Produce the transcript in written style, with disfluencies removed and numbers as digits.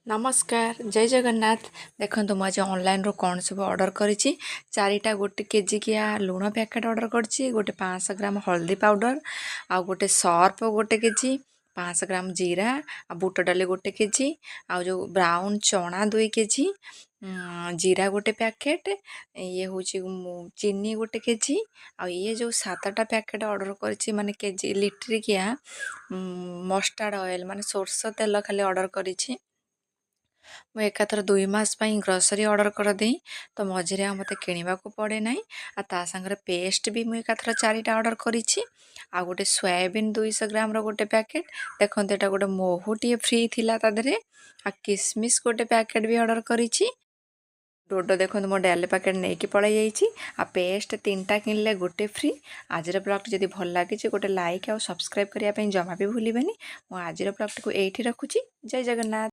नमस्कार जय जगन्नाथ। देखो मुझे ऑनलाइन रो कौन सब ऑर्डर करी चारिटा गोटे केजी किया लुण पैकेट ऑर्डर करछि गोटे 500 ग्राम हल्दी पाउडर आ गोटे सर्फ गोटे केजी 500 ग्राम जीरा आ बुट डाली गोटे केजी आ जो ब्राउन चना 2 केजी जीरा गोटे पैकेट ये हूँ चीनी गोटे केजी आ ये जो 7टा पैकेट ऑर्डर करछि माने केजी लिटर किया मस्टर्ड ऑयल माने सोरष तेल खाली ऑर्डर करिछि ମୁଁ ଏକାଥରେ 2 ମାସ ପାଇଁ ଗ୍ରୋସରୀ ଅର୍ଡ଼ର କରିଦେଇ ତ ମଝିରେ ଆଉ ମୋତେ କିଣିବାକୁ ପଡ଼େ ନାହିଁ ଆଉ ତା ସାଙ୍ଗରେ ପେଷ୍ଟ ବି ମୁଁ ଏକାଥରେ 4ଟା ଅର୍ଡ଼ର କରିଛି ଆଉ ଗୋଟେ ସୋୟାବିନ୍ 200 ଗ୍ରାମର ଗୋଟେ ପ୍ୟାକେଟ୍ ଦେଖନ୍ତୁ ଏଟା ଗୋଟେ ମହୁଟିଏ ଫ୍ରି ଥିଲା ତା ଦେହରେ ଆଉ କିସମିସ୍ ଗୋଟେ ପ୍ୟାକେଟ୍ ବି ଅର୍ଡ଼ର କରିଛି ଡୋଡୋ ଦେଖନ୍ତୁ ମୋ ଡାଲି ପ୍ୟାକେଟ୍ ନେଇକି ପଳେଇ ଯାଇଛି ଆଉ ପେଷ୍ଟ 3ଟା କିଣିଲେ ଗୋଟେ ଫ୍ରି ଆଜିର ବ୍ଲଗଟି ଯଦି ଭଲ ଲାଗିଛି ଗୋଟେ ଲାଇକ୍ ଆଉ ସବସ୍କ୍ରାଇବ୍ କରିବା ପାଇଁ ଜମା ବି ଭୁଲିବେନି ମୁଁ ଆଜିର ବ୍ଲଗଟିକୁ ଏଇଠି ରଖୁଛି ଜୟ ଜଗନ୍ନାଥ।